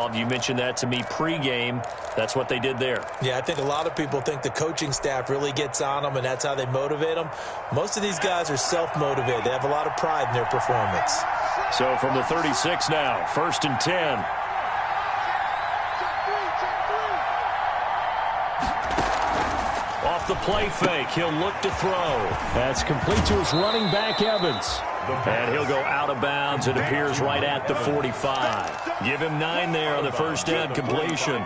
involved. You mentioned that to me pregame. That's what they did there. Yeah, I think a lot of people think the coaching staff really gets on them, and that's how they motivate them. Most of these guys are self-motivated. They have a lot of pride in their performance. So from the 36 now, 1st and 10. Off the play fake, he'll look to throw. That's complete to his running back, Evans. And he'll go out of bounds. It appears right at the 45. Give him 9 there on the first down completion.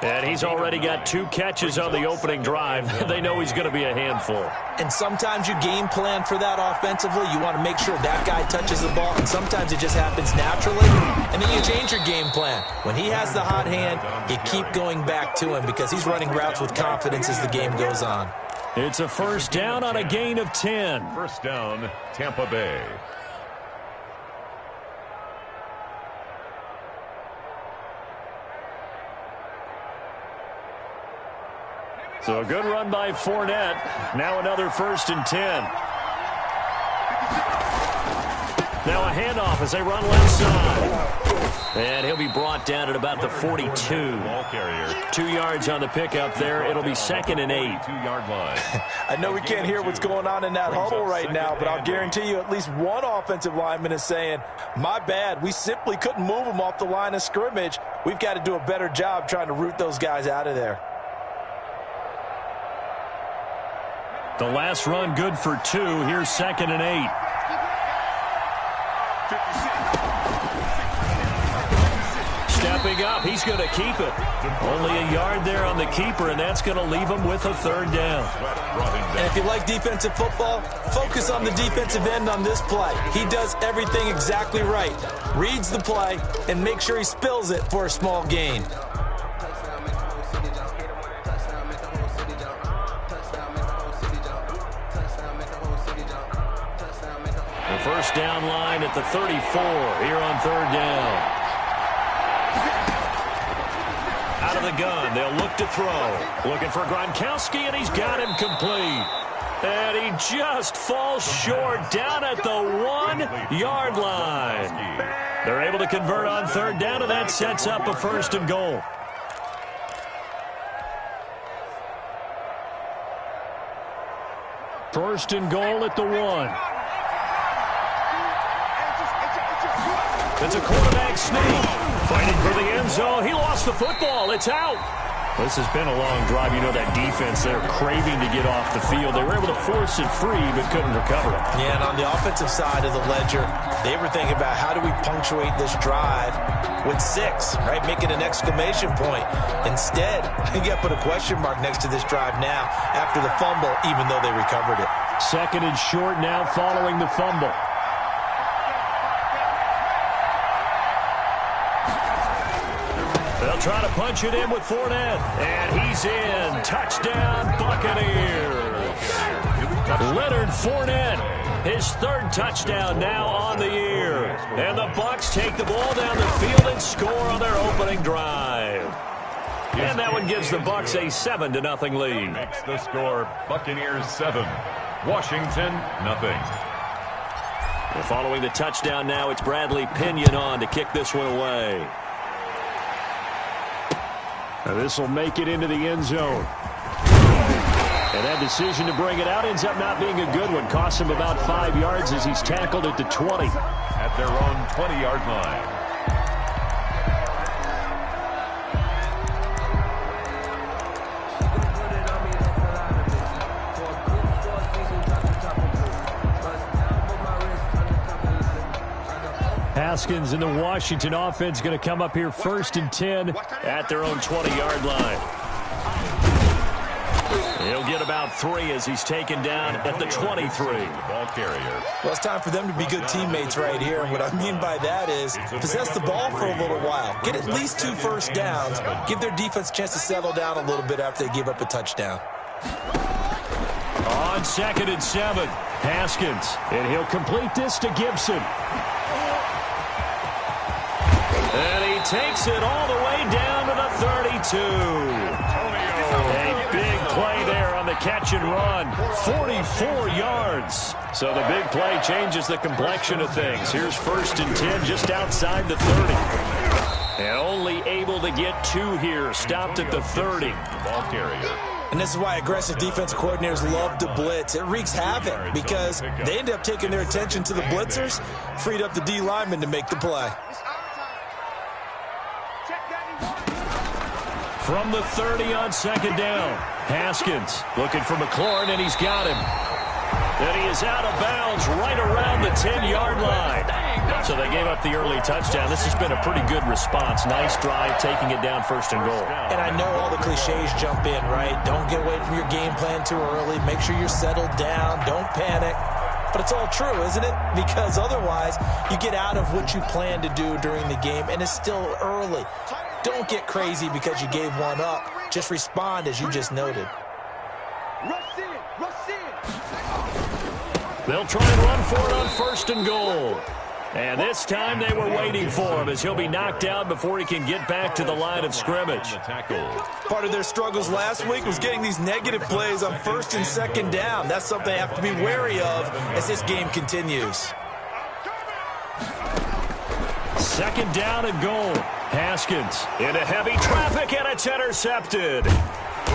And he's already got 2 catches on the opening drive. They know he's going to be a handful. And sometimes you game plan for that offensively. You want to make sure that guy touches the ball, and sometimes it just happens naturally. And then you change your game plan. When he has the hot hand, you keep going back to him because he's running routes with confidence as the game goes on. It's a first down on a gain of 10. First down, Tampa Bay. So a good run by Fournette. Now another 1st and 10. Now a handoff as they run left side. And he'll be brought down at about the 42. Ball carrier. 2 yards on the pickup there. It'll be 2nd and 8. 2-yard line. I know we can't hear what's going on in that huddle right now, but I'll guarantee you at least one offensive lineman is saying, my bad, we simply couldn't move them off the line of scrimmage. We've got to do a better job trying to root those guys out of there. The last run good for 2. Here's 2nd and 8. Stepping up, he's going to keep it. Only a yard there on the keeper, and that's going to leave him with a 3rd down. And if you like defensive football, focus on the defensive end on this play. He does everything exactly right. Reads the play and makes sure he spills it for a small gain. The first down line at the 34 here on 3rd down. Out of the gun, they'll look to throw. Looking for Gronkowski, and he's got him complete. And he just falls short down at the 1-yard line. They're able to convert on 3rd down, and that sets up a 1st and goal. First and goal at the 1. It's a quarterback sneak. Fighting for the end zone. He lost the football. It's out. This has been a long drive. You know that defense, they're craving to get off the field. They were able to force it free, but couldn't recover it. Yeah, and on the offensive side of the ledger, they were thinking about how do we punctuate this drive with 6, right? Make it an exclamation point. Instead, you got to put a question mark next to this drive now after the fumble, even though they recovered it. 2nd and short now following the fumble. They'll try to punch it in with Fournette. And he's in. Touchdown, Buccaneers. Leonard Fournette, his 3rd touchdown now on the year. And the Bucs take the ball down the field and score on their opening drive. And that one gives the Bucs a 7-0 lead. Makes the score Buccaneers 7, Washington 0. Following the touchdown now, it's Bradley Pinion on to kick this one away. This will make it into the end zone. And that decision to bring it out ends up not being a good one. Costs him about 5 yards as he's tackled at the 20. At their own 20-yard line. Haskins and the Washington offense going to come up here 1st and 10 at their own 20-yard line. He'll get about 3 as he's taken down at the 23. Ball carrier. Well, it's time for them to be good teammates right here. And what I mean by that is possess the ball for a little while. Get at least 2 first downs. Give their defense a chance to settle down a little bit after they give up a touchdown. On 2nd and 7, Haskins. And he'll complete this to Gibson. And he takes it all the way down to the 32. A big play there on the catch and run. 44 yards. So the big play changes the complexion of things. Here's 1st and 10 just outside the 30. And only able to get 2 here. Stopped at the 30. The ball carrier. And this is why aggressive defensive coordinators love to blitz. It wreaks havoc because they end up taking their attention to the blitzers, freed up the D lineman to make the play. From the 30 on 2nd down. Haskins looking for McLaurin, and he's got him. And he is out of bounds right around the 10-yard line. So they gave up the early touchdown. This has been a pretty good response. Nice drive, taking it down 1st and goal. And I know all the cliches jump in, right? Don't get away from your game plan too early. Make sure you're settled down. Don't panic. But it's all true, isn't it? Because otherwise, you get out of what you plan to do during the game, and it's still early. Don't get crazy because you gave one up. Just respond as you just noted. They'll try and run for it on 1st and goal. And this time they were waiting for him as he'll be knocked out before he can get back to the line of scrimmage. Part of their struggles last week was getting these negative plays on 1st and 2nd down. That's something they have to be wary of as this game continues. 2nd down and goal. Haskins into heavy traffic, and it's intercepted.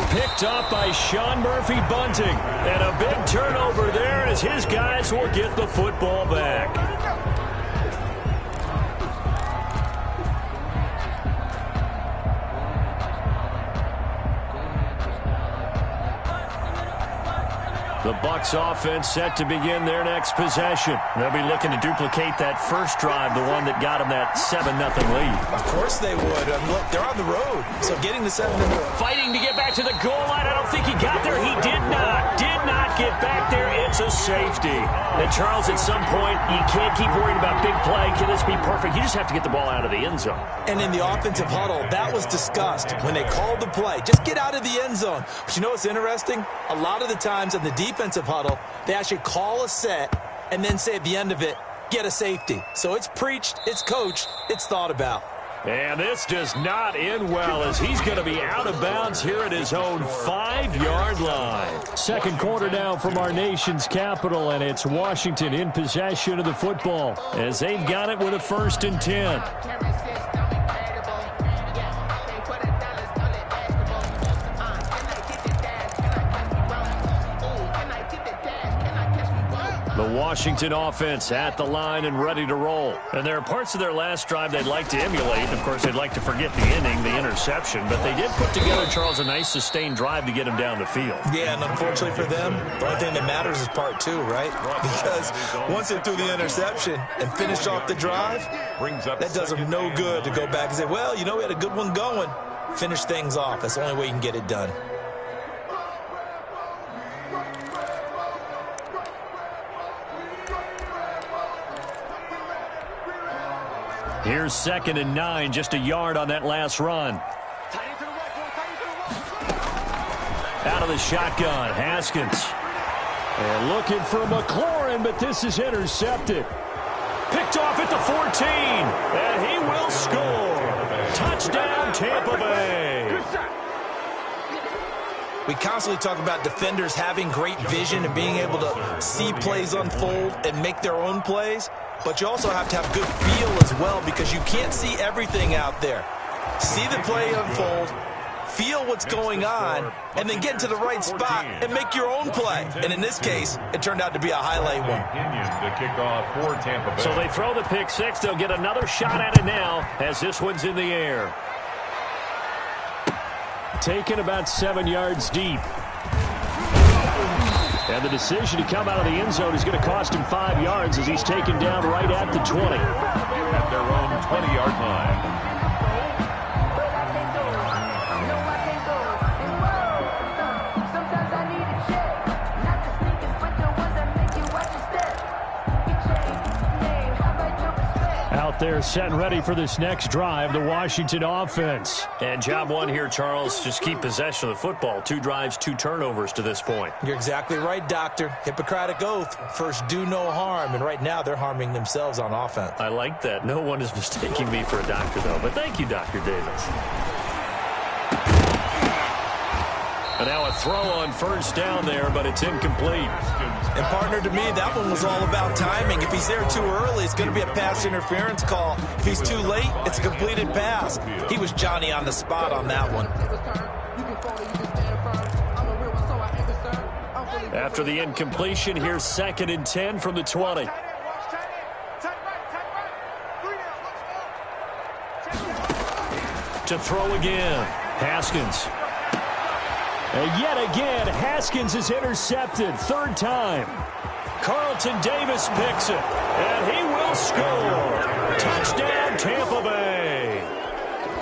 Picked up by Sean Murphy Bunting. And a big turnover there as his guys will get the football back. The Bucs offense set to begin their next possession. They'll be looking to duplicate that first drive, the one that got them that 7-0 lead. Of course they would. Look, they're on the road, so getting the 7-0. Fighting to get back to the goal line. I don't think he got there. He did not. Did not get back there. It's a safety. And Charles, at some point, you can't keep worrying about big play. Can this be perfect? You just have to get the ball out of the end zone. And in the offensive huddle, that was discussed when they called the play. Just get out of the end zone. But you know what's interesting? A lot of the times in the defensive huddle, they actually call a set and then say at the end of it, get a safety. So it's preached, it's coached, it's thought about. And this does not end well as he's going to be out of bounds here at his own 5-yard line. Second quarter now from our nation's capital, and it's Washington in possession of the football as they've got it with a 1st and 10. The Washington offense at the line and ready to roll. And there are parts of their last drive they'd like to emulate. Of course, they'd like to forget the inning, the interception. But they did put together, Charles, a nice sustained drive to get him down the field. Yeah, and unfortunately for them, the only thing that matters is part 2, right? Because once they threw the interception and finished off the drive, that does them no good to go back and say, well, you know, we had a good one going. Finish things off. That's the only way you can get it done. Here's 2nd and 9, just a yard on that last run. Out of the shotgun, Haskins. And looking for McLaurin, but this is intercepted. Picked off at the 14, and he will score. Touchdown, Tampa Bay. We constantly talk about defenders having great vision and being able to see plays unfold and make their own plays. But you also have to have good feel as well because you can't see everything out there. See the play unfold, feel what's going on, and then get to the right spot and make your own play. And in this case, it turned out to be a highlight one. The kickoff for Tampa Bay. So they throw the pick 6. They'll get another shot at it now as this one's in the air. Taken about 7 yards deep. And the decision to come out of the end zone is going to cost him 5 yards as he's taken down right at the 20. At their own 20-yard line. Out there set and ready for this next drive, the Washington offense. And job one here, Charles, just keep possession of the football. 2 drives, 2 turnovers to this point. You're exactly right, Doctor. Hippocratic oath. First, do no harm. And right now, they're harming themselves on offense. I like that. No one is mistaking me for a doctor, though. But thank you, Dr. Davis. And now a throw on first down there, but it's incomplete. And, partner, to me, that one was all about timing. If he's there too early, it's going to be a pass interference call. If he's too late, it's a completed pass. He was Johnny on the spot on that one. After the incompletion, here's 2nd and 10 from the 20. To throw again, Haskins. And yet again, Haskins is intercepted. 3rd time. Carlton Davis picks it, and he will score. Touchdown, Tampa Bay.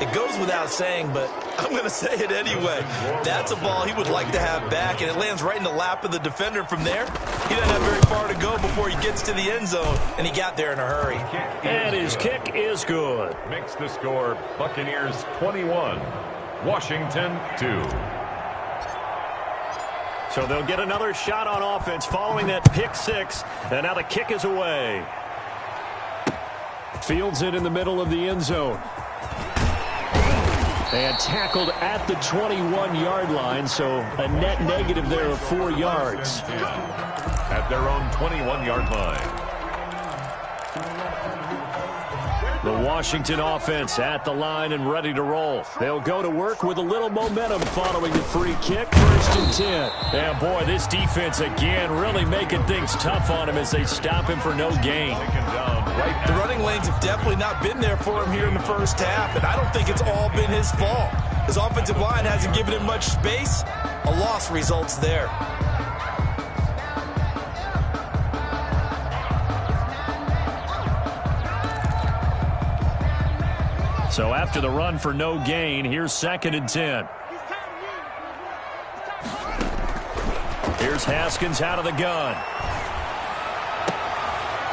It goes without saying, but I'm going to say it anyway. That's a ball he would like to have back, and it lands right in the lap of the defender from there. He doesn't have very far to go before he gets to the end zone, and he got there in a hurry. And his kick is good. Makes the score Buccaneers 21, Washington 2. So they'll get another shot on offense following that pick 6, and now the kick is away. Fields it in the middle of the end zone. And tackled at the 21-yard line, so a net negative there of 4 yards. At their own 21-yard line. The Washington offense at the line and ready to roll. They'll go to work with a little momentum following the free kick. 1st and 10. And boy, this defense again really making things tough on him as they stop him for no gain. The running lanes have definitely not been there for him here in the first half, and I don't think it's all been his fault. His offensive line hasn't given him much space. A loss results there. So after the run for no gain, here's 2nd and 10. Here's Haskins out of the gun.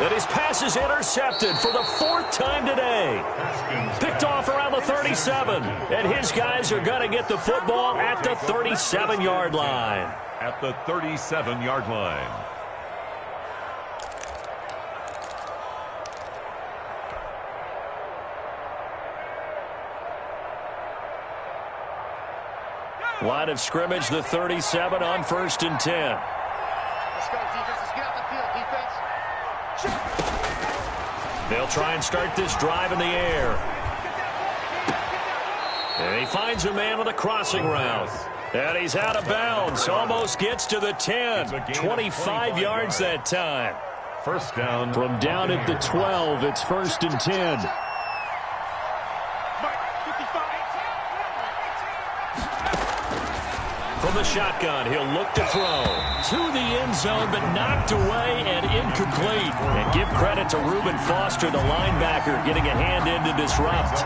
And his pass is intercepted for the 4th time today. Picked off around the 37. And his guys are going to get the football at the 37-yard line. At the 37-yard line. Line of scrimmage, the 37 on 1st and 10. Let's go, defense. Let's get out the field, defense. They'll try and start this drive in the air. And he finds a man on the crossing route. And he's out of bounds. Almost gets to the 10. 25 yards that time. First down. From down at the 12, it's 1st and 10. From the shotgun, he'll look to throw. To the end zone, but knocked away and incomplete. And give credit to Reuben Foster, the linebacker, getting a hand in to disrupt.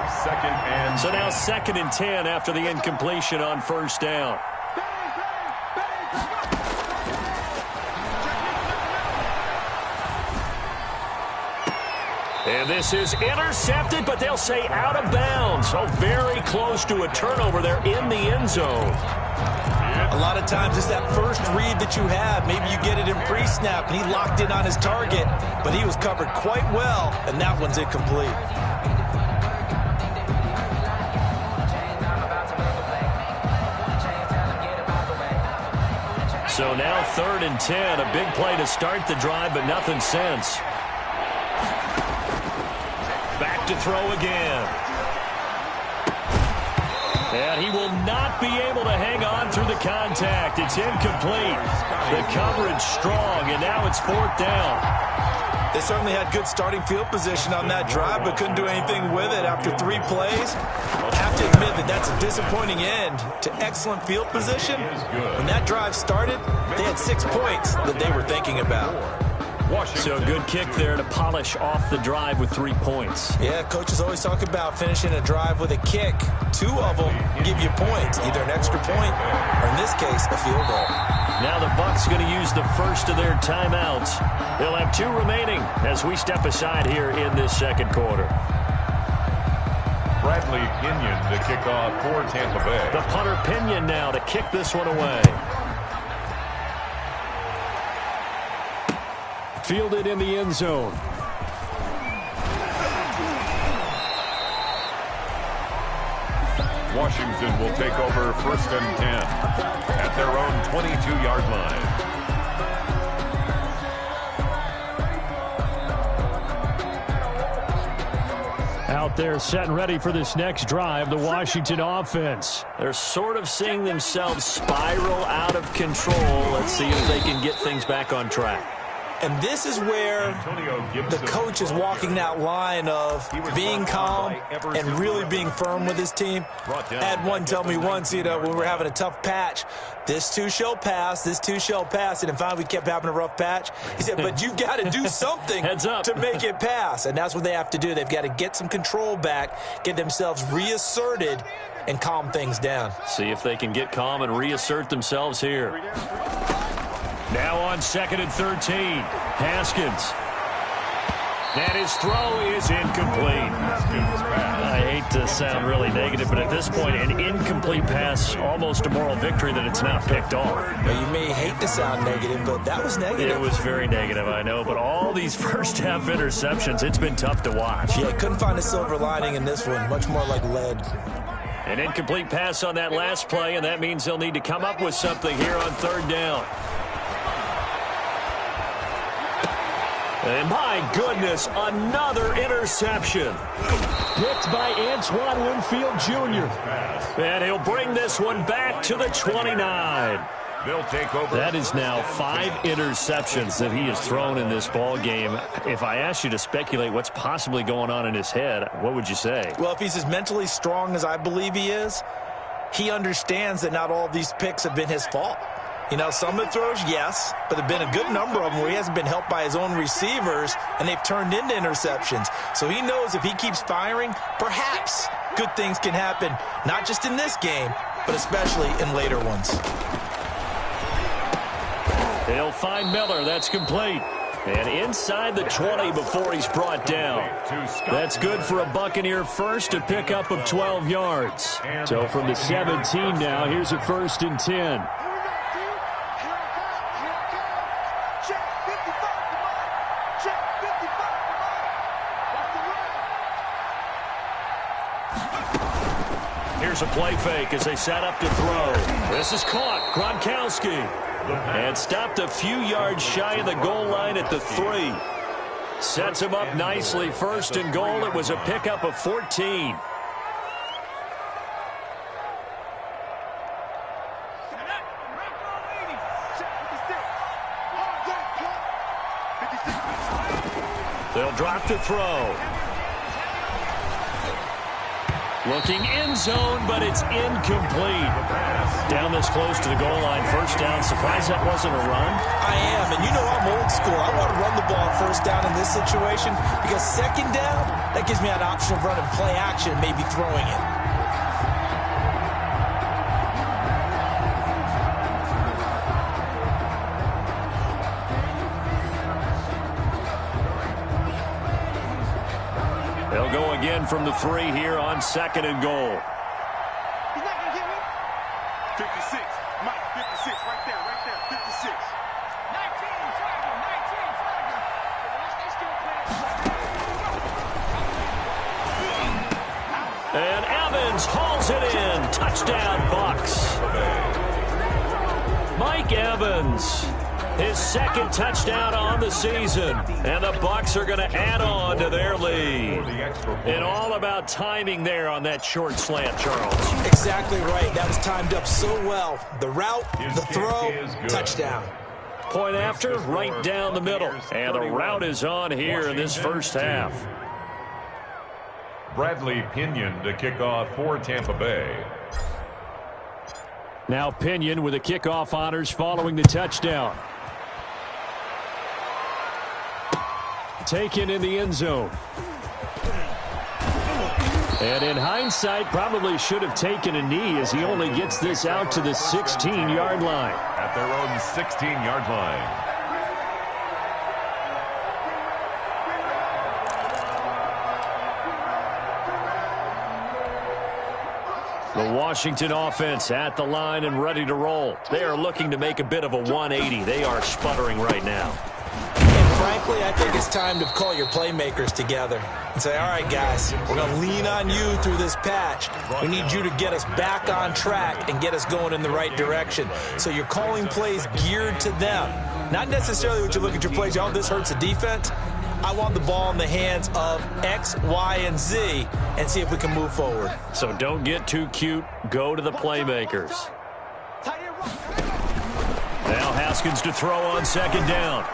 So now 2nd and 10 after the incompletion on 1st down. And this is intercepted, but they'll say out of bounds. So very close to a turnover there in the end zone. A lot of times it's that first read that you have. Maybe you get it in pre-snap, and he locked in on his target, but he was covered quite well, and that one's incomplete. So now 3rd and 10, a big play to start the drive, but nothing since. Back to throw again. And he will not be able to hang on through the contact. It's incomplete. The coverage strong, and now it's 4th down. They certainly had good starting field position on that drive, but couldn't do anything with it after 3 plays. I have to admit that that's a disappointing end to excellent field position. When that drive started, they had 6 points that they were thinking about. So a good kick there to polish off the drive with 3 points. Yeah, coaches always talk about finishing a drive with a kick. 2 of them give you points, either an extra point or, in this case, a field goal. Now the Bucs going to use the first of their timeouts. They'll have 2 remaining as we step aside here in this 2nd quarter. Bradley Pinion to kick off for Tampa Bay. The punter Pinion now to kick this one away. Fielded in the end zone. Washington will take over 1st and 10 at their own 22-yard line. Out there set and ready for this next drive, the Washington offense. They're sort of seeing themselves spiral out of control. Let's see if they can get things back on track. And this is where the coach is walking that line of being calm and really being firm with his team. I had one tell me once, when we were having a tough patch, this too shall pass, this too shall pass. And finally we kept having a rough patch. He said, but you've got to do something to make it pass. And that's what they have to do. They've got to get some control back, get themselves reasserted, and calm things down. See if they can get calm and reassert themselves here. Now on 2nd and 13, Haskins. And his throw is incomplete. I hate to sound really negative, but at this point, an incomplete pass, almost a moral victory that it's not picked off. Well, you may hate to sound negative, but that was negative. It was very negative, I know, but all these first-half interceptions, it's been tough to watch. Yeah, couldn't find a silver lining in this one, much more like lead. An incomplete pass on that last play, and that means they'll need to come up with something here on 3rd down. And my goodness, another interception. Picked by Antoine Winfield Jr. And he'll bring this one back to the 29. They'll take over. That is now 5 interceptions that he has thrown in this ball game. If I asked you to speculate what's possibly going on in his head, what would you say? Well, if he's as mentally strong as I believe he is, he understands that not all of these picks have been his fault. Some of the throws, yes, but there have been a good number of them where he hasn't been helped by his own receivers, and they've turned into interceptions. So he knows if he keeps firing, perhaps good things can happen, not just in this game, but especially in later ones. They'll find Miller. That's complete. And inside the 20 before he's brought down. That's good for a Buccaneer first, a pickup of 12 yards. So from the 17 now, here's a 1st and 10. Here's a play fake as they set up to throw. This is caught. Gronkowski. And stopped a few yards shy of the goal line at the 3. Sets him up nicely. 1st and goal. It was a pickup of 14. They'll drop to throw. Looking end zone, but it's incomplete. Down this close to the goal line, 1st down. Surprised that wasn't a run? I am, and I'm old school. I want to run the ball 1st down in this situation because 2nd down, that gives me an option of running play action, maybe throwing it. They'll go again from the 3 here on 2nd and goal. He's not going to get me. 56. Mike, 56. Right there. 56. 19. And Evans hauls it in. Touchdown, Bucs. Mike Evans. His 2nd touchdown on the season. And the Bucs are going to add on to their lead. And all about timing there on that short slant, Charles. Exactly right. That was timed up so well. The route, the throw, touchdown. Point after, right down the middle. And the route is on here in this 1st half. Bradley Pinion to kick off for Tampa Bay. Now Pinion with the kickoff honors following the touchdown. Taken in the end zone. And in hindsight, probably should have taken a knee as he only gets this out to the 16-yard line. At their own 16-yard line. The Washington offense at the line and ready to roll. They are looking to make a bit of a 180. They are sputtering right now. frankly, I think it's time to call your playmakers together and say, all right, guys, we're going to lean on you through this patch. We need you to get us back on track and get us going in the right direction. So you're calling plays geared to them. Not necessarily what you look at your plays, oh, this hurts the defense. I want the ball in the hands of X, Y, and Z and see if we can move forward. So don't get too cute. Go to the playmakers. Now Haskins to throw on second down.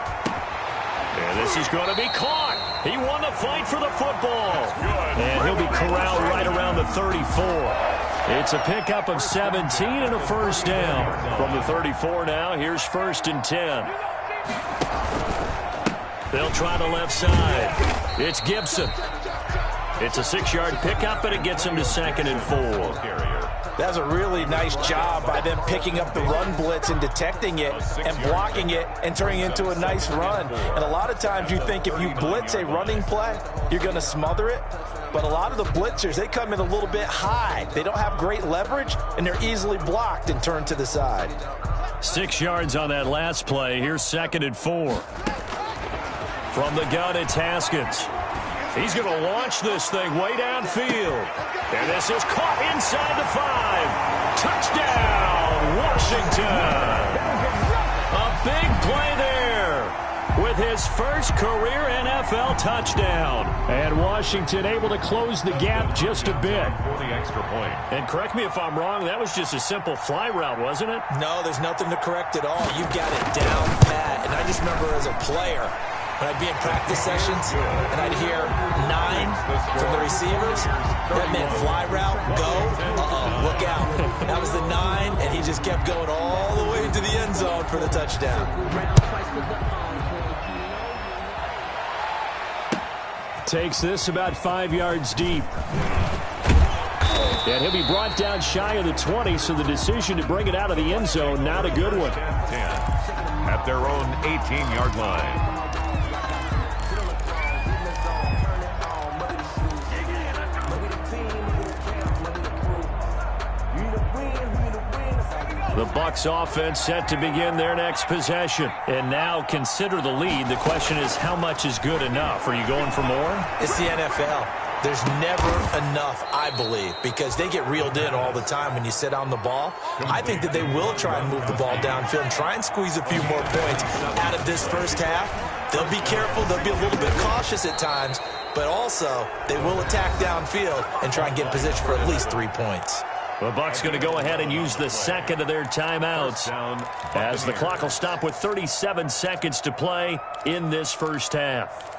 And this is going to be caught. He won the fight for the football. And he'll be corralled right around the 34. It's a pickup of 17 and a first down. From the 34 now, here's 1st and 10. They'll try the left side. It's Gibson. It's a 6-yard pickup, and it gets him to 2nd and 4. That's a really nice job by them picking up the run blitz and detecting it and blocking it and turning it into a nice run. And a lot of times you think if you blitz a running play, you're going to smother it. But a lot of the blitzers, they come in a little bit high. They don't have great leverage, and they're easily blocked and turned to the side. 6 yards on that last play. Here's 2nd and 4. From the gun, it's Haskins. He's going to launch this thing way downfield. And this is caught inside the 5. Touchdown, Washington. A big play there with his first career NFL touchdown. And Washington able to close the gap just a bit. For the extra point. And correct me if I'm wrong, that was just a simple fly route, wasn't it? No, there's nothing to correct at all. You've got it down pat. And I just remember as a player, when I'd be in practice sessions and I'd hear 9 from the receivers, that meant fly route, go, look out. That was the 9, and he just kept going all the way into the end zone for the touchdown. Takes this about 5 yards deep. And he'll be brought down shy of the 20, so the decision to bring it out of the end zone, not a good one. 10 at their own 18-yard line. The Bucs offense set to begin their next possession. And now consider the lead. The question is, how much is good enough? Are you going for more? It's the NFL. There's never enough, I believe, because they get reeled in all the time when you sit on the ball. I think that they will try and move the ball downfield and try and squeeze a few more points out of this first half. They'll be careful. They'll be a little bit cautious at times, but also they will attack downfield and try and get in position for at least 3 points. The Bucs going to go ahead and use the second of their timeouts as the clock will stop with 37 seconds to play in this first half.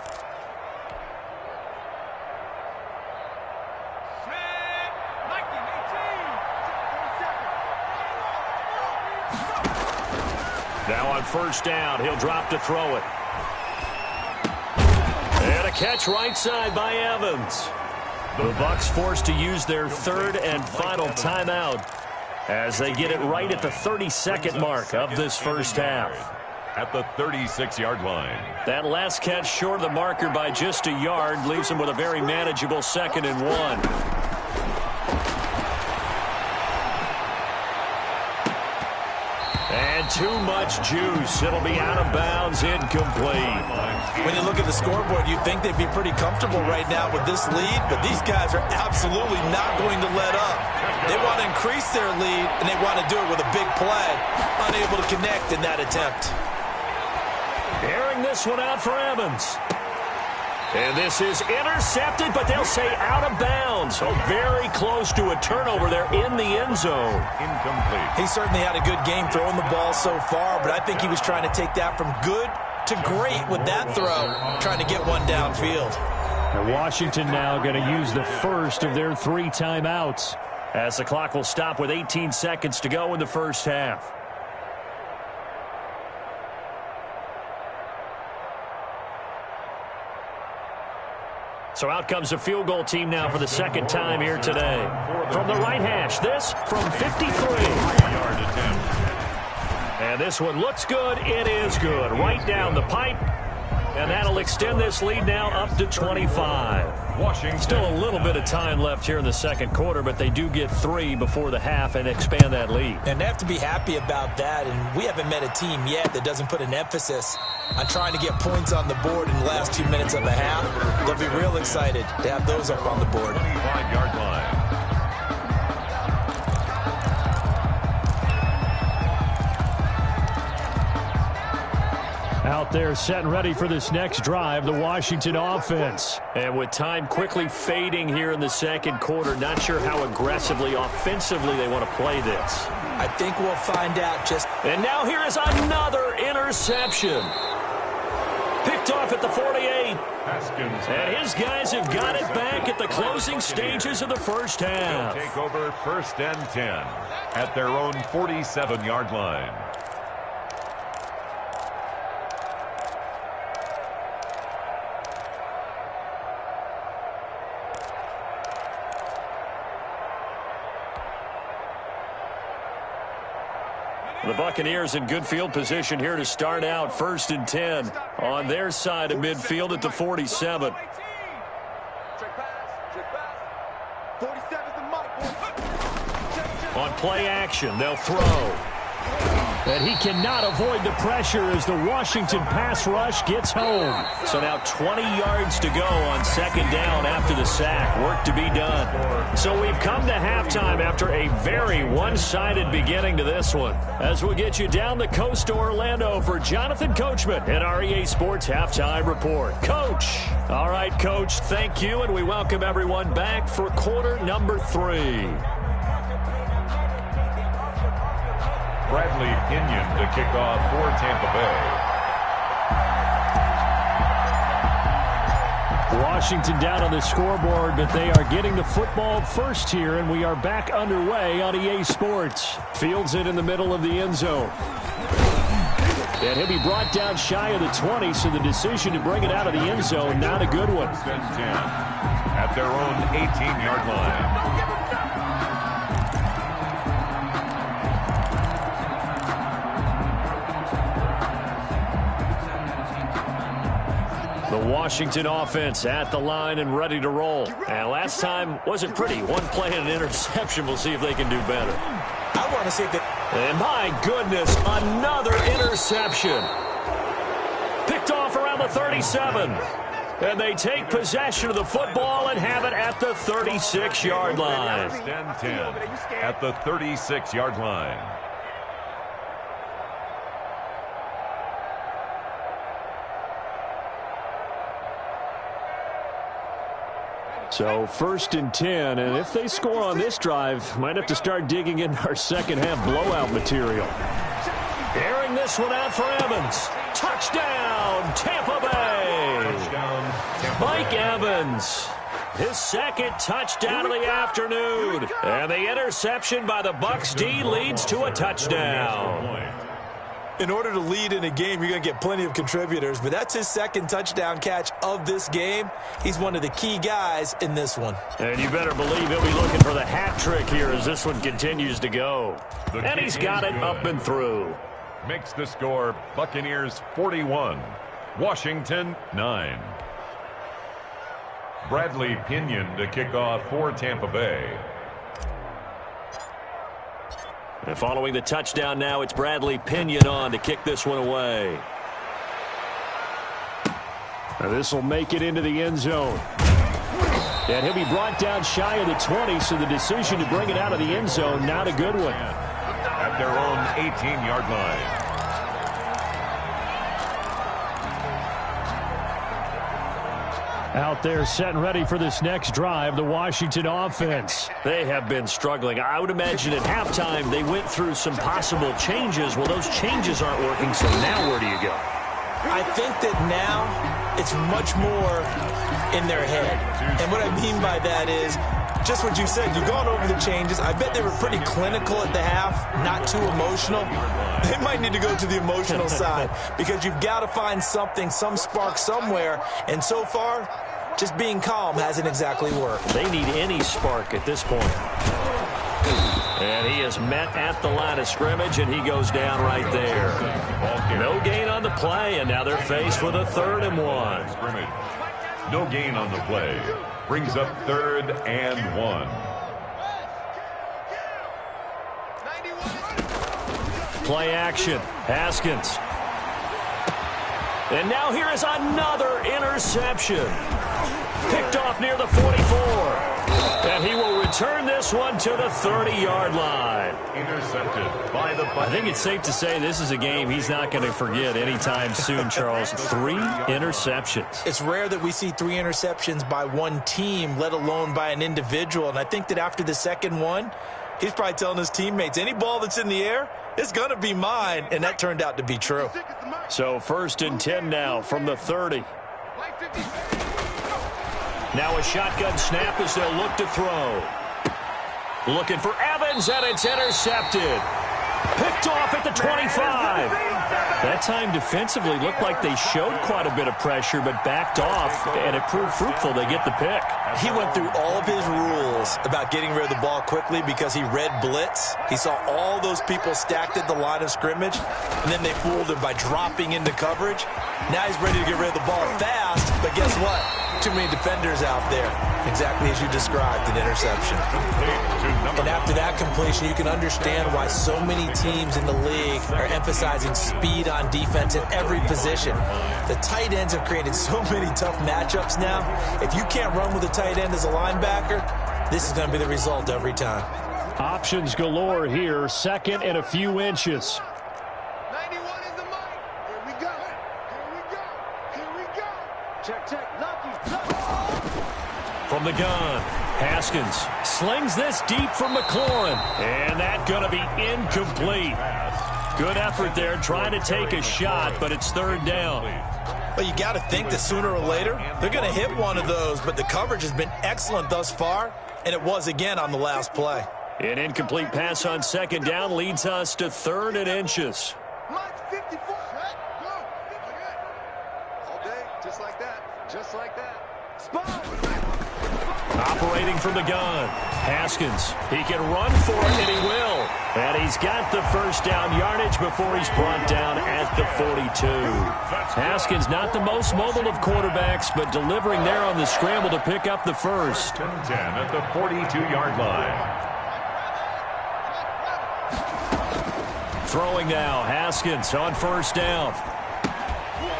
Now on first down, he'll drop to throw it. And a catch right side by Evans. The Bucs forced to use their third and final timeout as they get it right at the 32nd mark of this first half. At the 36-yard line. That last catch short of the marker by just a yard leaves them with a very manageable 2nd and 1. And too much juice. It'll be out of bounds, incomplete. When you look at the scoreboard, you'd think they'd be pretty comfortable right now with this lead, but these guys are absolutely not going to let up. They want to increase their lead, and they want to do it with a big play. Unable to connect in that attempt. Airing this one out for Evans. And this is intercepted, but they'll say out of bounds. So very close to a turnover there in the end zone. Incomplete. He certainly had a good game throwing the ball so far, but I think he was trying to take that from good to great with that throw, trying to get one downfield. And Washington now going to use the first of their 3 timeouts as the clock will stop with 18 seconds to go in the first half. So out comes the field goal team now for the second time here today. From the right hash, this from 53. And this one looks good. It is good. Right down the pipe. And that'll extend this lead now up to 25. Washington. Still a little bit of time left here in the second quarter, but they do get 3 before the half and expand that lead. And they have to be happy about that, and we haven't met a team yet that doesn't put an emphasis on trying to get points on the board in the last 2 minutes of the half. They'll be real excited to have those up on the board. 25-yard line. Out there set and ready for this next drive, the Washington offense. And with time quickly fading here in the second quarter, not sure how aggressively, offensively they want to play this. I think we'll find out just... And now here is another interception. Picked off at the 48. And his guys have got it back at the closing stages of the first half. They'll take over 1st and 10 at their own 47-yard line. The Buccaneers in good field position here to start out 1st and 10 on their side of midfield at the 47. On play action, they'll throw. And he cannot avoid the pressure as the Washington pass rush gets home. So now 20 yards to go on 2nd down after the sack. Work to be done. So we've come to halftime after a very one-sided beginning to this one. As we'll get you down the coast to Orlando for Jonathan Coachman at our EA Sports Halftime Report. Coach. All right, Coach, thank you, and we welcome everyone back for quarter number 3. Bradley Pinion to kick off for Tampa Bay. Washington down on the scoreboard, but they are getting the football first here, and we are back underway on EA Sports. Fields it in the middle of the end zone. And he'll be brought down shy of the 20, so the decision to bring it out of the end zone, not a good one. 1st and 10 at their own 18-yard line. The Washington offense at the line and ready to roll. And last time wasn't pretty. One play and an interception. We'll see if they can do better. I want to see if they... And my goodness, another interception. Picked off around the 37. And they take possession of the football and have it at the 36-yard line. 1st and 10 at the 36-yard line. So 1st and 10, and if they score on this drive, might have to start digging into our second half blowout material. Airing this one out for Evans. Touchdown, Tampa Bay. Touchdown, Tampa Mike Bay. Evans. His 2nd touchdown of the afternoon. And the interception by the Bucs D leads to a touchdown. In order to lead in a game, you're going to get plenty of contributors, but that's his 2nd touchdown catch of this game. He's one of the key guys in this one. And you better believe he'll be looking for the hat trick here as this one continues to go. And he's got it up and through. Makes the score Buccaneers 41, Washington 9. Bradley Pinion to kick off for Tampa Bay. And following the touchdown now, it's Bradley Pinion on to kick this one away. And this will make it into the end zone. And he'll be brought down shy of the 20, so the decision to bring it out of the end zone, not a good one. At their own 18-yard line. Out there set and ready for this next drive, the Washington offense. They have been struggling. I would imagine at halftime they went through some possible changes. Well, those changes aren't working, so now where do you go? I think that now it's much more in their head. And what I mean by that is just what you said. You've gone over the changes. I bet they were pretty clinical at the half, not too emotional. They might need to go to the emotional side because you've got to find something, some spark somewhere. And so far, just being calm hasn't exactly worked. They need any spark at this point. And he is met at the line of scrimmage, and he goes down right there. No gain on the play, and now they're faced with a 3rd and 1. No gain on the play. Brings up 3rd and 1. Play action. Haskins. And now here is another interception. Picked off near the 44. And he will return this one to the 30-yard line. Intercepted by the Buccaneers. I think it's safe to say this is a game he's not going to forget anytime soon, Charles. 3 interceptions. It's rare that we see 3 interceptions by one team, let alone by an individual. And I think that after the second one, he's probably telling his teammates, any ball that's in the air, it's going to be mine. And that turned out to be true. So 1st and 10 now from the 30. Now a shotgun snap as they'll look to throw. Looking for Evans, and it's intercepted. Picked off at the 25. That time defensively looked like they showed quite a bit of pressure, but backed off, and it proved fruitful. They get the pick. He went through all of his rules about getting rid of the ball quickly because he read blitz. He saw all those people stacked at the line of scrimmage, and then they fooled him by dropping into coverage. Now he's ready to get rid of the ball fast, but guess what? Too many defenders out there. Exactly as you described, an interception. And after that completion, you can understand why so many teams in the league are emphasizing speed on defense at every position. The tight ends have created so many tough matchups now. If you can't run with a tight end as a linebacker, this is going to be the result every time. Options galore here. 2nd and a few inches. 91 is the mic. Here we go. Here we go. Here we go. Check, check. Lucky. From the gun, Haskins slings this deep from McLaurin, and that's going to be incomplete. Good effort there trying to take a shot, but it's 3rd down. Well, you got to think that sooner or later they're going to hit one of those, but the coverage has been excellent thus far, and it was again on the last play. An incomplete pass on 2nd down leads us to 3rd and inches. Mike's 54. Go. All day, just like that. Just like that. Spot. Operating from the gun, Haskins. He can run for it, and he will. And he's got the 1st down yardage before he's brought down at the 42. Haskins not the most mobile of quarterbacks, but delivering there on the scramble to pick up the 1st. 10 at the 42-yard line. Throwing now, Haskins on 1st down.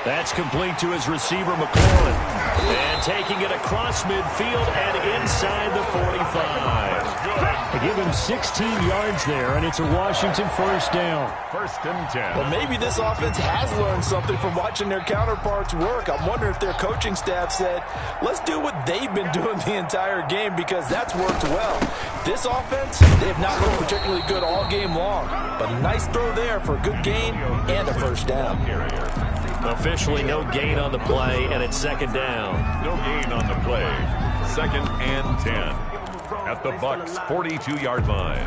That's complete to his receiver, McLaurin. And taking it across midfield and inside the 45. They give him 16 yards there, and it's a Washington 1st down. 1st and 10. Well, maybe this offense has learned something from watching their counterparts work. I'm wondering if their coaching staff said, let's do what they've been doing the entire game, because that's worked well. This offense, they have not looked particularly good all game long. But a nice throw there for a good gain and a 1st down. Officially no gain on the play, and it's 2nd down. No gain on the play. 2nd and 10. At the Bucs' 42-yard line.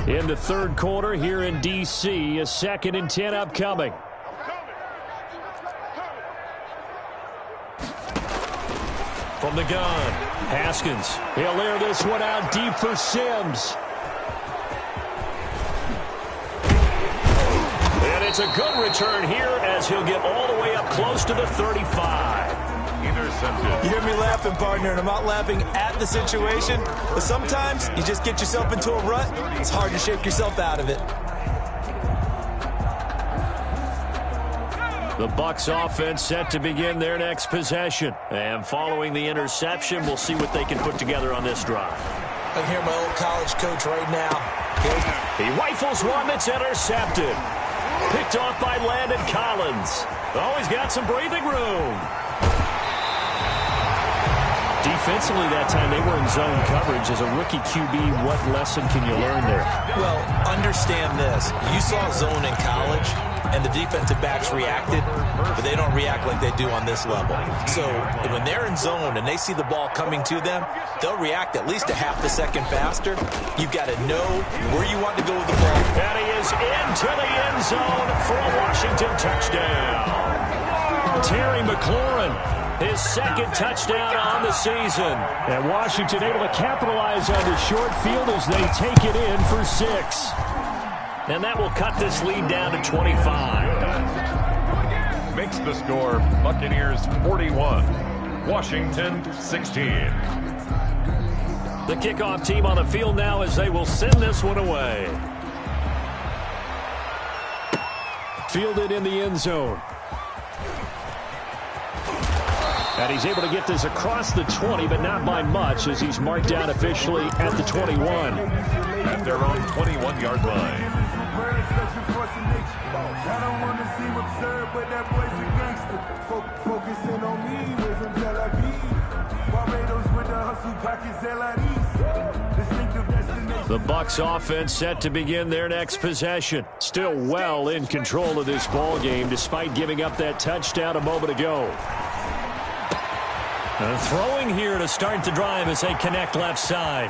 In the 3rd quarter here in D.C., a 2nd and 10 upcoming. From the gun, Haskins. He'll air this one out deep for Sims. And it's a good return here as he'll get all the way up close to the 35. Intercepted. You hear me laughing, partner, and I'm not laughing at the situation, but sometimes you just get yourself into a rut. It's hard to shake yourself out of it. The Bucs offense set to begin their next possession. And following the interception, we'll see what they can put together on this drive. I can hear my old college coach right now. He rifles one that's intercepted. Picked off by Landon Collins. Oh, he's got some breathing room. Defensively that time, they were in zone coverage. As a rookie QB, what lesson can you learn there? Well, understand this. You saw zone in college, and the defensive backs reacted, but they don't react like they do on this level. So when they're in zone and they see the ball coming to them, they'll react at least a half a second faster. You've got to know where you want to go with the ball. And he is into the end zone for a Washington touchdown. Terry McLaurin His second touchdown on the season. And Washington able to capitalize on the short field as they take it in for 6. And that will cut this lead down to 25. Makes the score Buccaneers 41, Washington 16. The kickoff team on the field now as they will send this one away. Fielded in the end zone. And he's able to get this across the 20, but not by much as he's marked down officially at the 21. At their own 21-yard line. The Bucs offense set to begin their next possession. Still well in control of this ball game despite giving up that touchdown a moment ago. And throwing here to start the drive as they connect left side.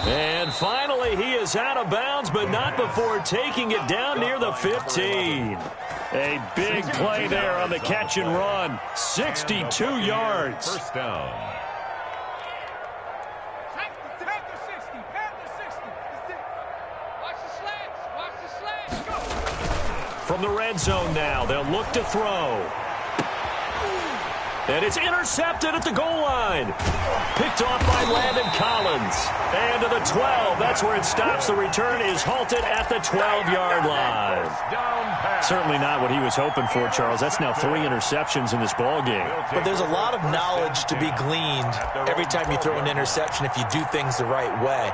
And finally, he is out of bounds, but not before taking it down near the 15. A big play there on the catch and run. 62 yards. First down. From the red zone now, they'll look to throw. And it's intercepted at the goal line. Picked off by Landon Collins. And to the 12. That's where it stops. The return is halted at the 12-yard line. Certainly not what he was hoping for, Charles. That's now 3 interceptions in this ball game. But there's a lot of knowledge to be gleaned every time you throw an interception if you do things the right way.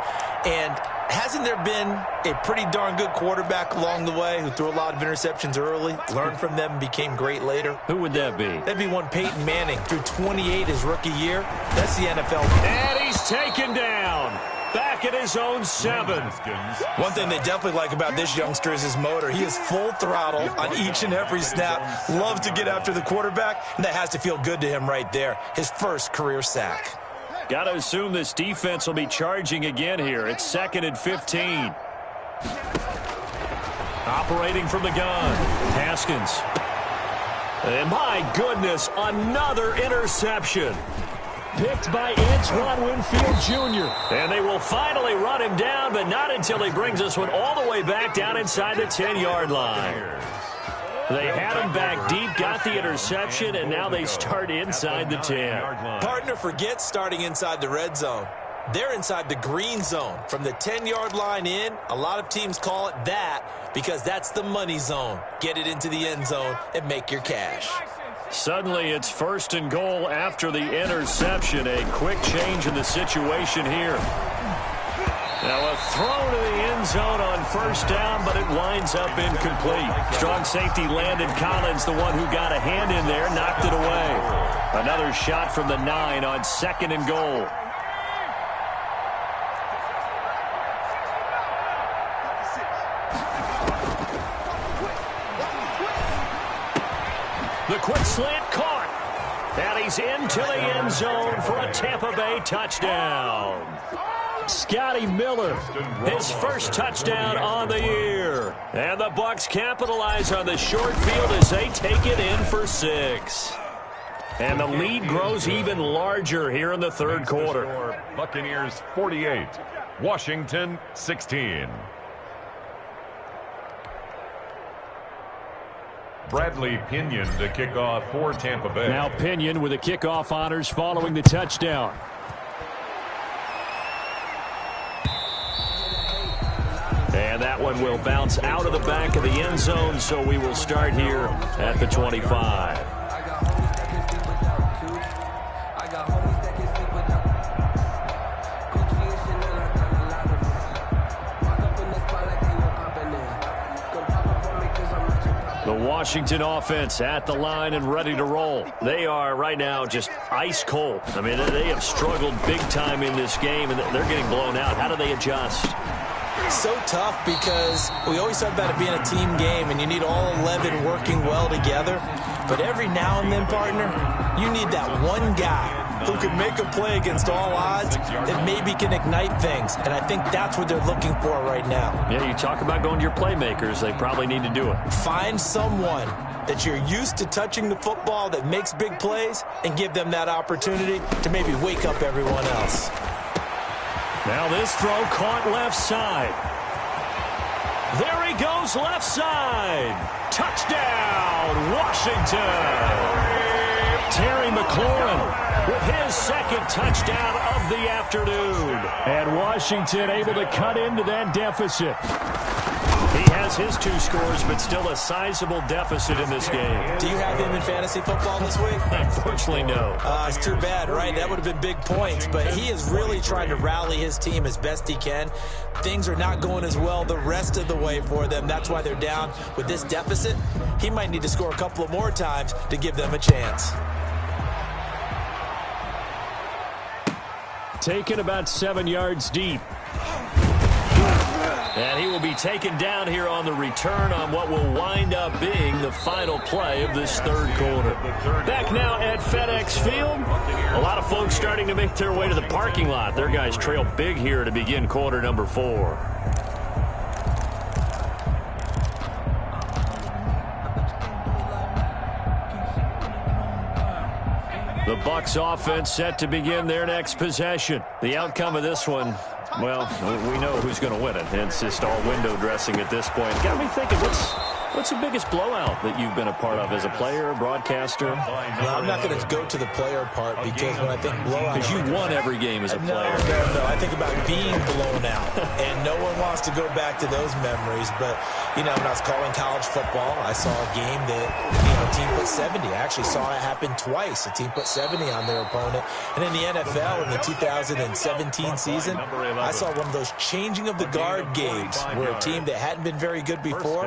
And hasn't there been a pretty darn good quarterback along the way who threw a lot of interceptions early, learned from them, and became great later? Who would that be? That'd be one Peyton Manning. Threw 28 his rookie year. That's the NFL. And he's taken down. Back at his own 7. One thing they definitely like about this youngster is his motor. He is full throttle on each and every snap. Loves to get after the quarterback, and that has to feel good to him right there. His first career sack. Got to assume this defense will be charging again here. It's 2nd and 15. Operating from the gun. Haskins. And my goodness, another interception. Picked by Antoine Winfield Jr. And they will finally run him down, but not until he brings this one all the way back down inside the 10-yard line. They had him back deep, got the interception, and now they start inside the 10. Partner forgets starting inside the red zone. They're inside the green zone. From the 10-yard line in, a lot of teams call it that because that's the money zone. Get it into the end zone and make your cash. Suddenly, it's 1st and goal after the interception. A quick change in the situation here. Now a throw to the end zone on 1st down, but it winds up incomplete. Strong safety Landon Collins, the one who got a hand in there, knocked it away. Another shot from the 9 on 2nd and goal. The quick slant caught. And he's into the end zone for a Tampa Bay touchdown. Scotty Miller, his first touchdown on the year. And the Bucs capitalize on the short field as they take it in for 6. And the lead grows even larger here in the 3rd quarter. Buccaneers 48, Washington 16. Bradley Pinion to kick off for Tampa Bay. Now Pinion with the kickoff honors following the touchdown. And that one will bounce out of the back of the end zone, so we will start here at the 25. The Washington offense at the line and ready to roll. They are right now just ice cold. I mean, they have struggled big time in this game, and they're getting blown out. How do they adjust? So tough because we always talk about it being a team game, and you need all 11 working well together. But every now and then, partner, you need that one guy who can make a play against all odds that maybe can ignite things. And I think that's what they're looking for right now. Yeah, you talk about going to your playmakers. They probably need to do it. Find someone that you're used to touching the football that makes big plays and give them that opportunity to maybe wake up everyone else. Now this throw caught left side. There he goes left side. Touchdown, Washington. Terry McLaurin with his second touchdown of the afternoon. And Washington able to cut into that deficit. He has his 2 scores, but still a sizable deficit in this game. Do you have him in fantasy football this week? Unfortunately, no. It's too bad, right? That would have been big points, but he is really trying to rally his team as best he can. Things are not going as well the rest of the way for them. That's why they're down with this deficit. He might need to score a couple of more times to give them a chance. Taken about 7 yards deep. And he will be taken down here on the return on what will wind up being the final play of this third quarter. Back now at FedEx Field. A lot of folks starting to make their way to the parking lot. Their guys trail big here to begin quarter number 4. The Bucs offense set to begin their next possession. The outcome of this one, well, we know who's going to win it. It's just all window dressing at this point. Got me thinking, what's the biggest blowout that you've been a part of as a player, broadcaster? Well, I'm not going to go to the player part because when I think blowout... Because you won every game as a player. No. I think about being blown out, and no one wants to go back to those memories. But, when I was calling college football, I saw a game that, a team put 70. I actually saw it happen twice. A team put 70 on their opponent. And in the NFL, in the 2017 season, I saw one of those changing of the guard games where a team that hadn't been very good before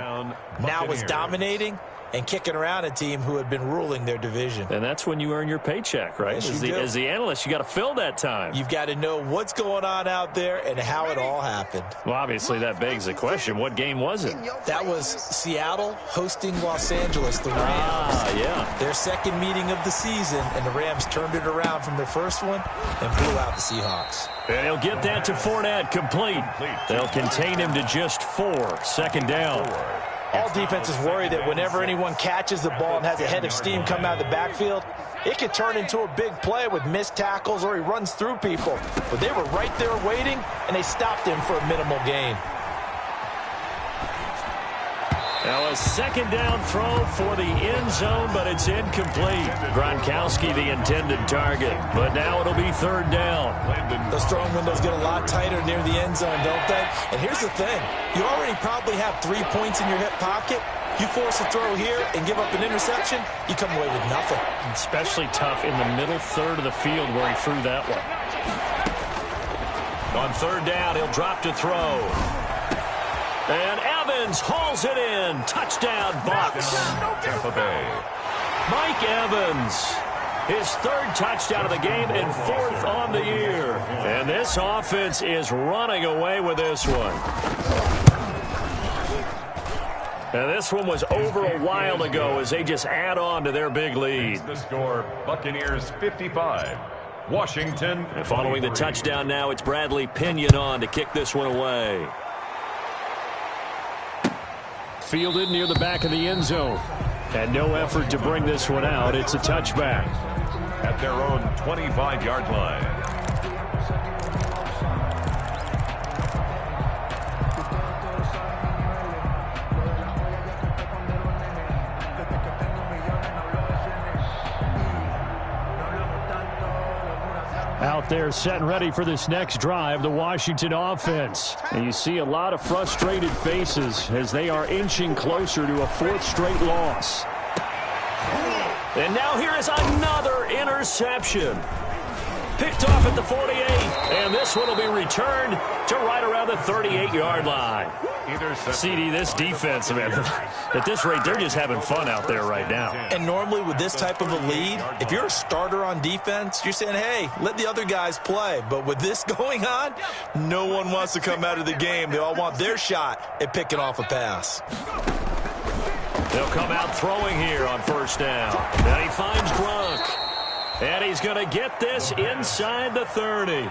now was dominating and kicking around a team who had been ruling their division. And that's when you earn your paycheck, right? Yes, as the analyst, you got to fill that time. You've got to know what's going on out there and how it all happened. Well, obviously, that begs the question, what game was it? That was Seattle hosting Los Angeles, the Rams. Yeah. Their second meeting of the season, and the Rams turned it around from their first one and blew out the Seahawks. And he'll get that to Fournette complete. They'll contain him to just 4. Second down. All defenses worry that whenever anyone catches the ball and has a head of steam come out of the backfield, it could turn into a big play with missed tackles or he runs through people. But they were right there waiting, and they stopped him for a minimal gain. Now a second down throw for the end zone, but it's incomplete. Gronkowski the intended target, but now it'll be third down. Those throwing windows get a lot tighter near the end zone, don't they? And here's the thing. You already probably have 3 points in your hip pocket. You force a throw here and give up an interception, you come away with nothing. Especially tough in the middle third of the field where he threw that one. On third down, he'll drop to throw. And Evans hauls it in. Touchdown, Bucs. Tampa Bay. Mike Evans, his third touchdown of the game and 4th on the year. And this offense is running away with this one. And this one was over a while ago as they just add on to their big lead. The score, Buccaneers 55. Washington. And following the touchdown now, it's Bradley Pinion on to kick this one away. Fielded near the back of the end zone. And no effort to bring this one out. It's a touchback. At their own 25-yard line. Out there set and ready for this next drive, the Washington offense. And you see a lot of frustrated faces as they are inching closer to a 4th straight loss. And now here is another interception. Picked off at the 48, and this one will be returned to right around the 38-yard line. CD, this defense, man, at this rate, they're just having fun out there right now. And normally with this type of a lead, if you're a starter on defense, you're saying, hey, let the other guys play. But with this going on, no one wants to come out of the game. They all want their shot at picking off a pass. They'll come out throwing here on first down. And he finds Gronk. And he's going to get this inside the 30.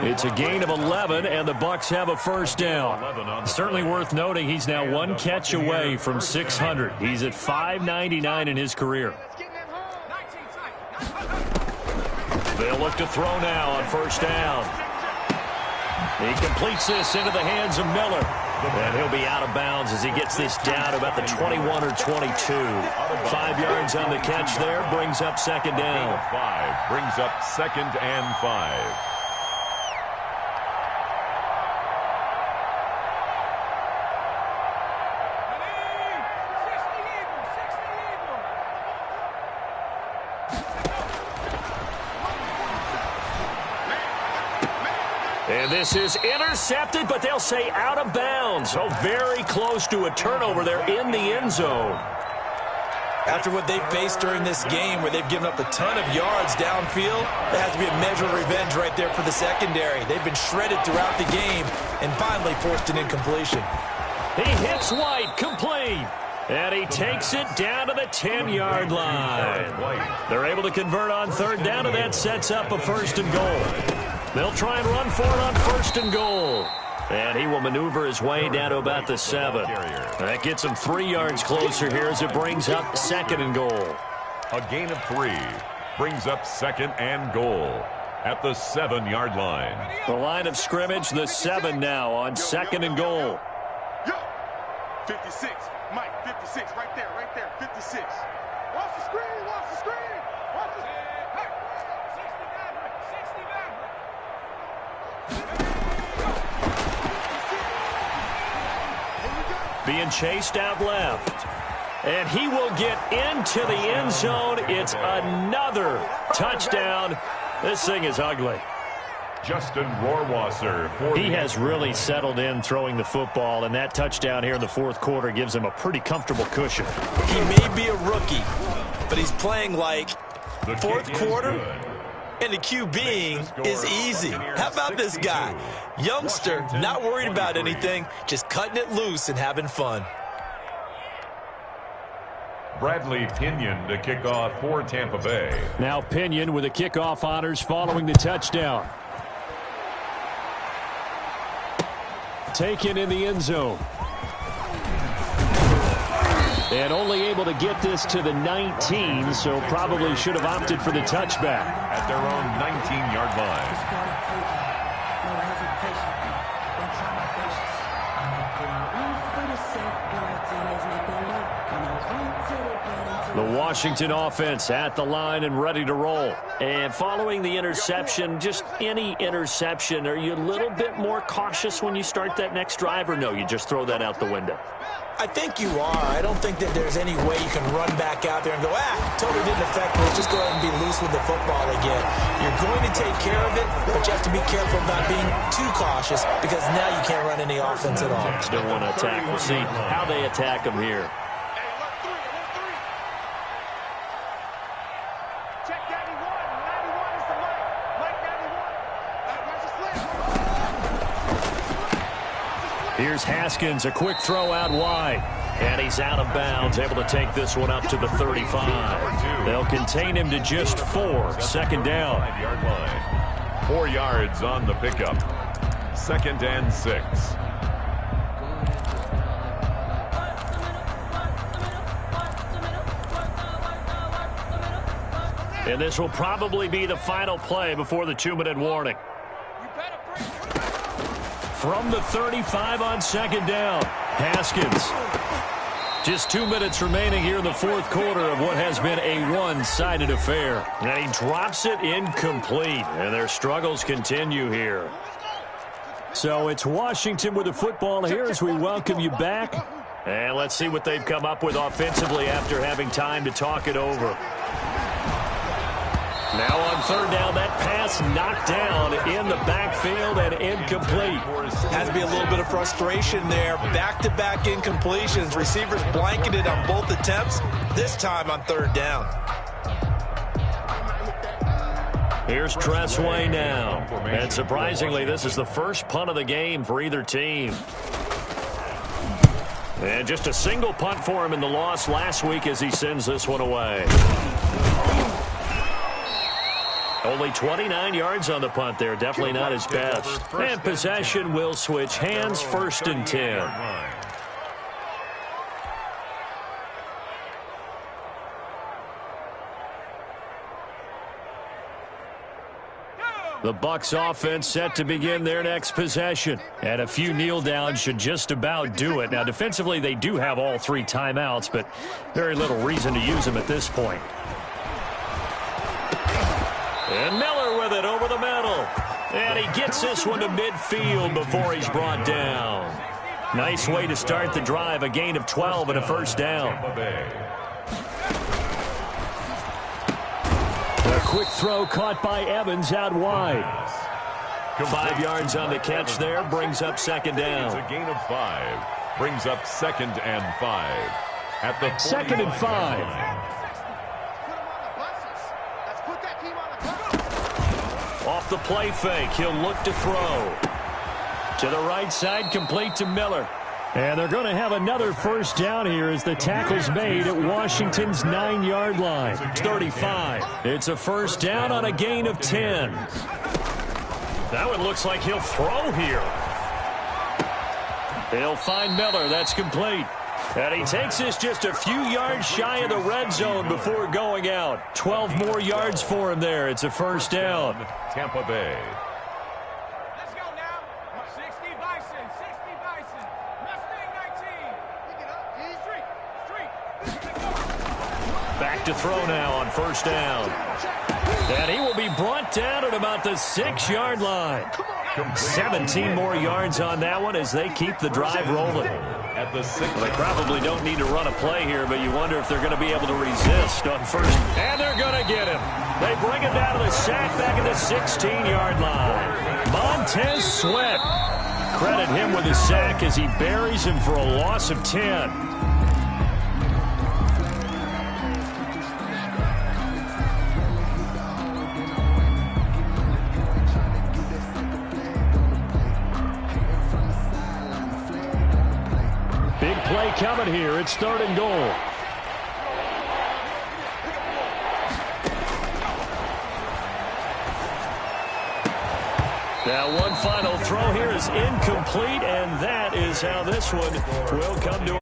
It's a gain of 11, and the Bucs have a first down. Certainly worth noting he's now one catch away from 600. He's at 599 in his career. They'll look to throw now on first down. He completes this into the hands of Miller. And he'll be out of bounds as he gets this down about the 21 or 22. 5 yards on the catch there, brings up second down. 5 brings up second and 5. And this is intercepted, but they'll say out of bounds. So very close to a turnover there in the end zone. After what they've faced during this game where they've given up a ton of yards downfield, there has to be a measure of revenge right there for the secondary. They've been shredded throughout the game and finally forced an incompletion. He hits White, complete. And he takes it down to the 10-yard line. They're able to convert on third down, and that sets up a first and goal. They'll try and run for it on first and goal. And he will maneuver his way down to about the 7. That gets him 3 yards closer here as it brings up second and goal. A gain of 3 brings up second and goal at the 7-yard line. The line of scrimmage, the 7 now on second and goal. Yo, 56, Mike, 56, right there, 56. Watch the screen, watch the screen. Watch the screen. Being chased out left. And he will get into the end zone. It's another touchdown. This thing is ugly. Justin Rohrwasser. He has really settled in throwing the football, and that touchdown here in the fourth quarter gives him a pretty comfortable cushion. He may be a rookie, but he's playing like fourth quarter. And the QBing is easy. How about this guy? Youngster, not worried about anything, just cutting it loose and having fun. Bradley Pinion to kick off for Tampa Bay. Now Pinion with the kickoff honors following the touchdown. Taken in the end zone. And only able to get this to the 19, so probably should have opted for the touchback. At their own 19-yard line. The Washington offense at the line and ready to roll. And following the interception, just any interception, are you a little bit more cautious when you start that next drive, or no, you just throw that out the window? I think you are. I don't think that there's any way you can run back out there and go, totally didn't affect me. Let's just go ahead and be loose with the football again. You're going to take care of it, but you have to be careful about being too cautious because now you can't run any offense at all. Still want to attack. We'll see how they attack him here. Here's Haskins, a quick throw out wide. And he's out of bounds, able to take this one up to the 35. They'll contain him to just 4. Second down. 5-yard line. 4 yards on the pickup. Second and 6. And this will probably be the final play before the 2-minute warning. From the 35 on second down, Haskins. Just 2 minutes remaining here in the fourth quarter of what has been a one-sided affair. And he drops it incomplete, and their struggles continue here. So it's Washington with the football here as we welcome you back. And let's see what they've come up with offensively after having time to talk it over. Now on third down, that pass knocked down in the backfield and incomplete. Has to be a little bit of frustration there. Back-to-back incompletions. Receivers blanketed on both attempts, this time on third down. Here's Tressway now. And surprisingly, this is the first punt of the game for either team. And just a single punt for him in the loss last week as he sends this one away. Only 29 yards on the punt there. Definitely not his best. And possession will switch hands, 1st and 10. The Bucs offense set to begin their next possession. And a few kneel downs should just about do it. Now, defensively, they do have all 3 timeouts, but very little reason to use them at this point. And Miller with it over the middle. And he gets this one to midfield before he's brought down. Nice way to start the drive. A gain of 12 and a 1st down. A quick throw caught by Evans out wide. 5 yards on the catch there. Brings up 2nd down. It's a gain of 5. Brings up 2nd and 5. At the 2nd and 5. Off the play fake, he'll look to throw. To the right side, complete to Miller. And they're going to have another 1st down here as the tackle's made at Washington's 9-yard line. 35. It's a 1st down on a gain of 10. That one looks like he'll throw here. He'll find Miller. That's complete. And he takes this just a few yards shy of the red zone before going out. 12 more yards for him there. It's a 1st down. Tampa Bay. Let's go now. 60 Bison, 60 Bison. Mustang 19. Pick it up. Street. Back to throw now on 1st down. And he will be brought down at about the 6-yard line. 17 more yards on that one as they keep the drive rolling. At the 6. Well, they probably don't need to run a play here, but you wonder if they're going to be able to resist on 1st. And they're going to get him. They bring him down to the sack back at the 16-yard line. Montez Sweat. Credit him with his sack as he buries him for a loss of 10. Big play coming here. It's 3rd and goal. Now one final throw here is incomplete, and that is how this one will come to